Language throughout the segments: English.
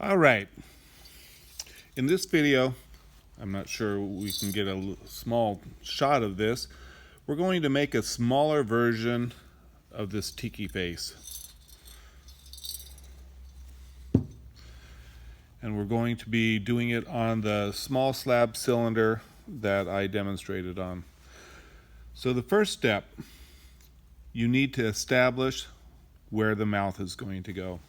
All right, in this video, I'm not sure we can get a small shot of this. We're going to make a smaller version of this Tiki face. And we're going to be doing it on the small slab cylinder that I demonstrated on. So the first step, you need to establish where the mouth is going to go.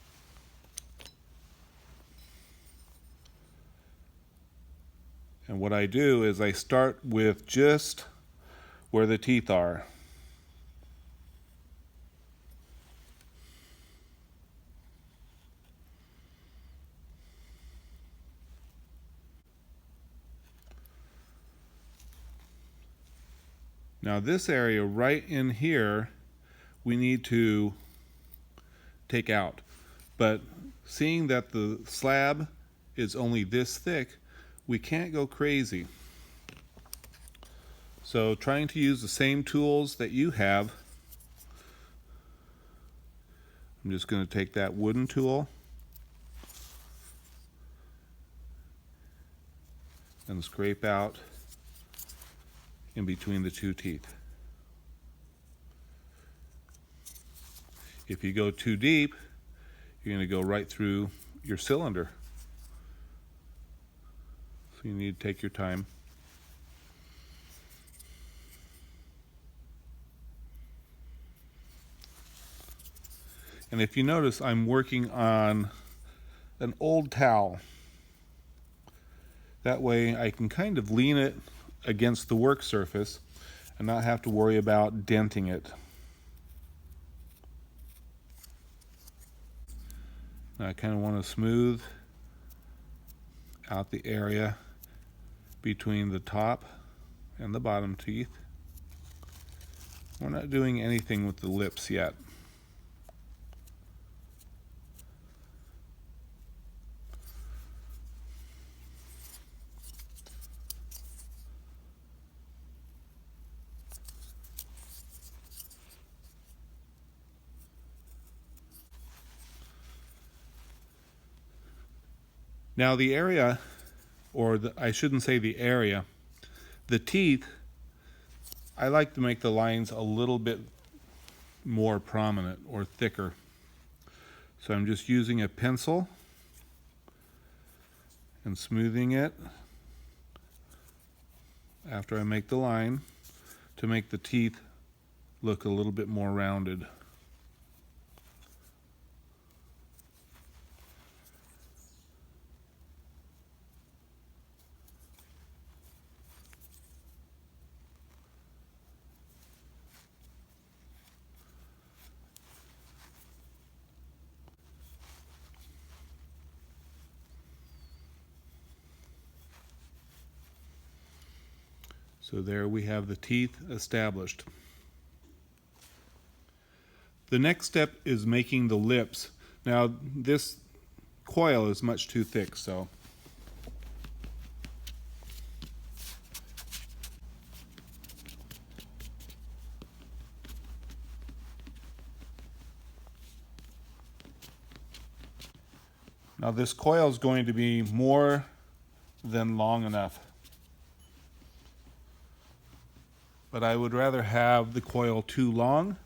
And what I do is I start with just where the teeth are. Now this area right in here, we need to take out. But seeing that the slab is only this thick, we can't go crazy. So trying to use the same tools that you have, I'm just going to take that wooden tool and scrape out in between the two teeth. If you go too deep, you're going to go right through your cylinder. So you need to take your time. And if you notice, I'm working on an old towel. That way I can kind of lean it against the work surface and not have to worry about denting it. Now I kind of want to smooth out the area between the top and the bottom teeth. We're not doing anything with the lips yet. Now the area, I shouldn't say the area, the teeth, I like to make the lines a little bit more prominent or thicker. So I'm just using a pencil and smoothing it after I make the line to make the teeth look a little bit more rounded. So there we have the teeth established. The next step is making the lips. Now this coil is much too thick, so now this coil is going to be more than long enough. But I would rather have the coil too long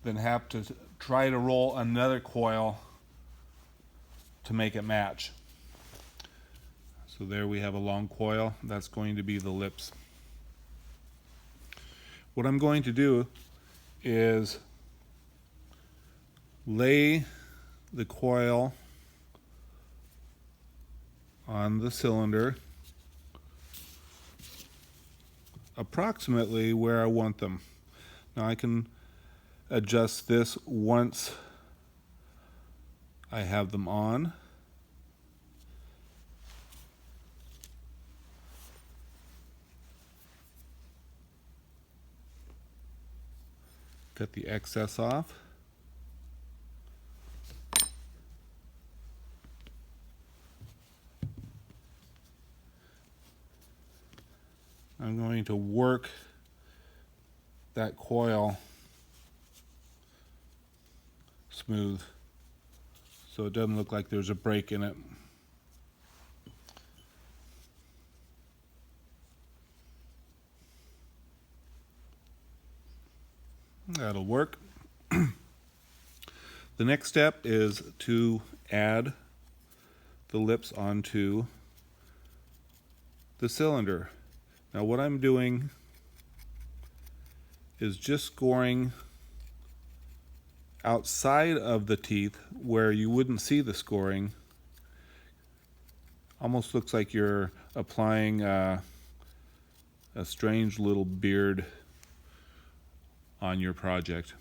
than have to try to roll another coil to make it match. So there we have a long coil. That's going to be the lips. What I'm going to do is lay the coil on the cylinder approximately where I want them. Now I can adjust this once I have them on. Cut the excess off. I'm going to work that coil smooth so it doesn't look like there's a break in it. That'll work. The next step is to add the lips onto the cylinder. Now what I'm doing is just scoring outside of the teeth where you wouldn't see the scoring. Almost looks like you're applying a strange little beard on your project.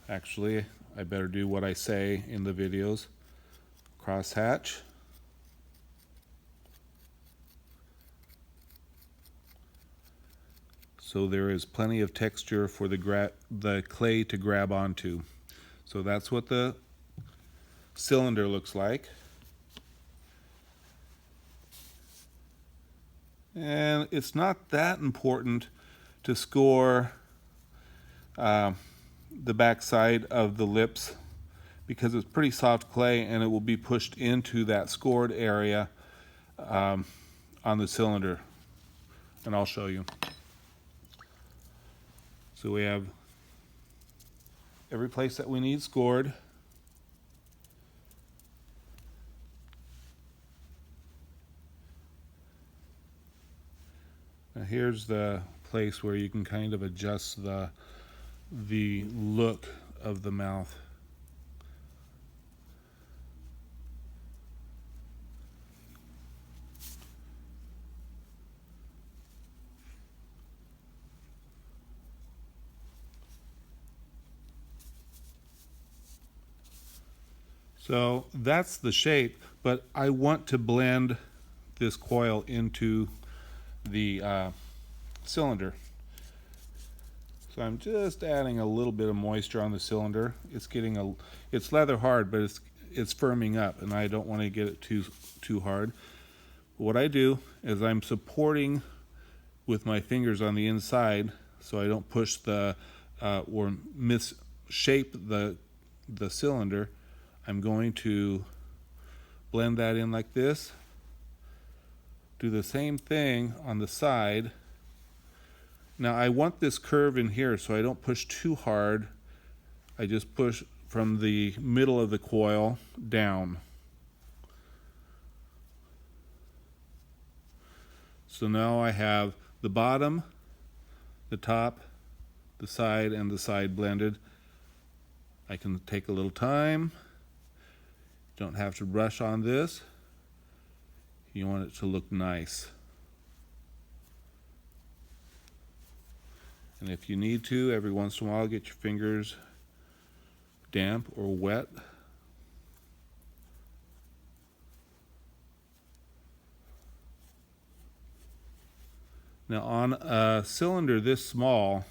Actually, I better do what I say in the videos. Crosshatch. So there is plenty of texture for the clay to grab onto. So that's what the cylinder looks like. And it's not that important to score the back side of the lips because it's pretty soft clay and it will be pushed into that scored area on the cylinder. And I'll show you. So we have every place that we need scored. Now here's the place where you can kind of adjust the look of the mouth. So that's the shape, but I want to blend this coil into the cylinder. So I'm just adding a little bit of moisture on the cylinder. It's leather hard, but it's firming up, and I don't want to get it too hard. What I do is I'm supporting with my fingers on the inside, so I don't push or misshape the cylinder. I'm going to blend that in like this. Do the same thing on the side. Now I want this curve in here, so I don't push too hard. I just push from the middle of the coil down. So now I have the bottom, the top, the side, and the side blended. I can take a little time. Don't have to rush on this. You want it to look nice. And if you need to, every once in a while, get your fingers damp or wet. Now on a cylinder this small,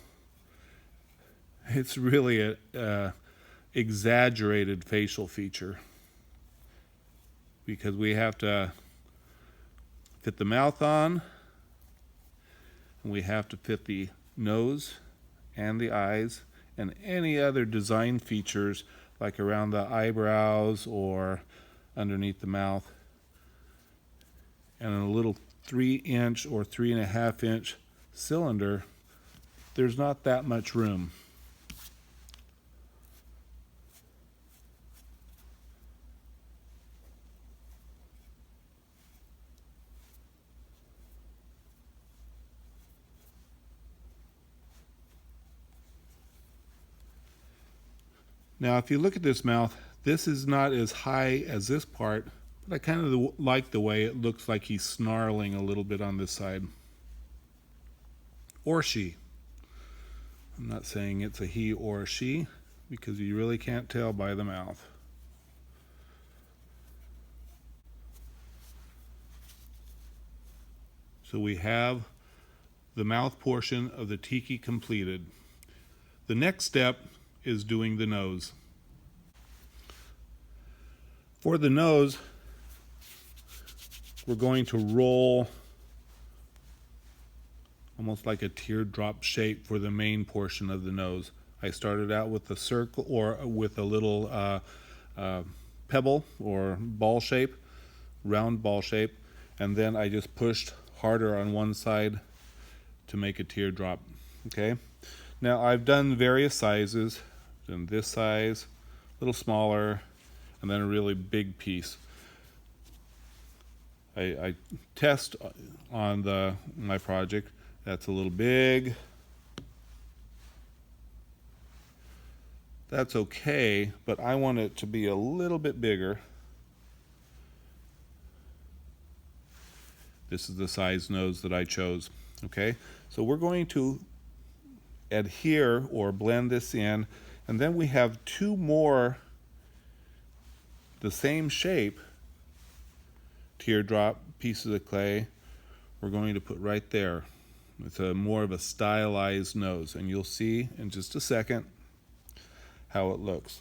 it's really a exaggerated facial feature because we have to fit the mouth on, and we have to fit the nose and the eyes and any other design features like around the eyebrows or underneath the mouth. And in a little 3-inch or 3.5-inch cylinder, there's not that much room. Now if you look at this mouth, this is not as high as this part, but I kind of like the way it looks like he's snarling a little bit on this side. Or she. I'm not saying it's a he or a she, because you really can't tell by the mouth. So we have the mouth portion of the Tiki completed. The next step is doing the nose. For the nose, we're going to roll almost like a teardrop shape for the main portion of the nose. I started out with a circle or with a little pebble or ball shape, round ball shape, and then I just pushed harder on one side to make a teardrop. Okay, now I've done various sizes, done this size, a little smaller, and then a really big piece. I test on my project. That's a little big. That's okay, but I want it to be a little bit bigger. This is the size nose that I chose. Okay, so we're going to adhere or blend this in, and then we have two more the same shape teardrop pieces of clay we're going to put right there. It's more of a stylized nose, and you'll see in just a second how it looks.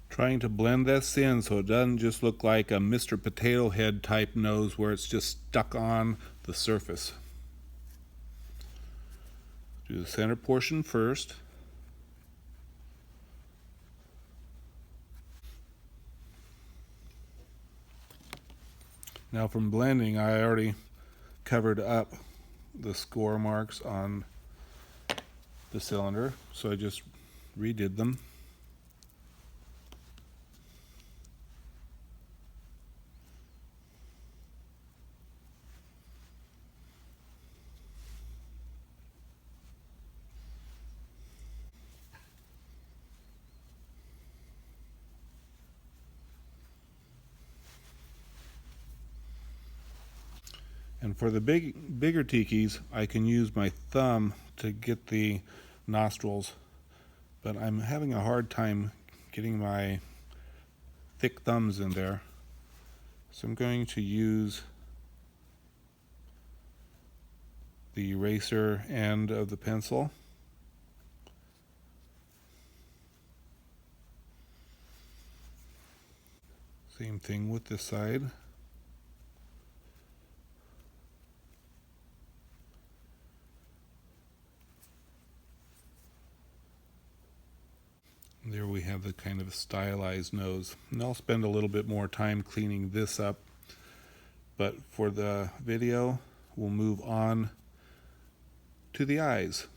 Trying to blend this in so it doesn't just look like a Mr. Potato Head type nose where it's just stuck on the surface. Do the center portion first. Now from blending, I already covered up the score marks on the cylinder, so I just redid them. And for the bigger tikis, I can use my thumb to get the nostrils, but I'm having a hard time getting my thick thumbs in there. So I'm going to use the eraser end of the pencil. Same thing with this side. There we have the kind of stylized nose. And I'll spend a little bit more time cleaning this up, but for the video, we'll move on to the eyes.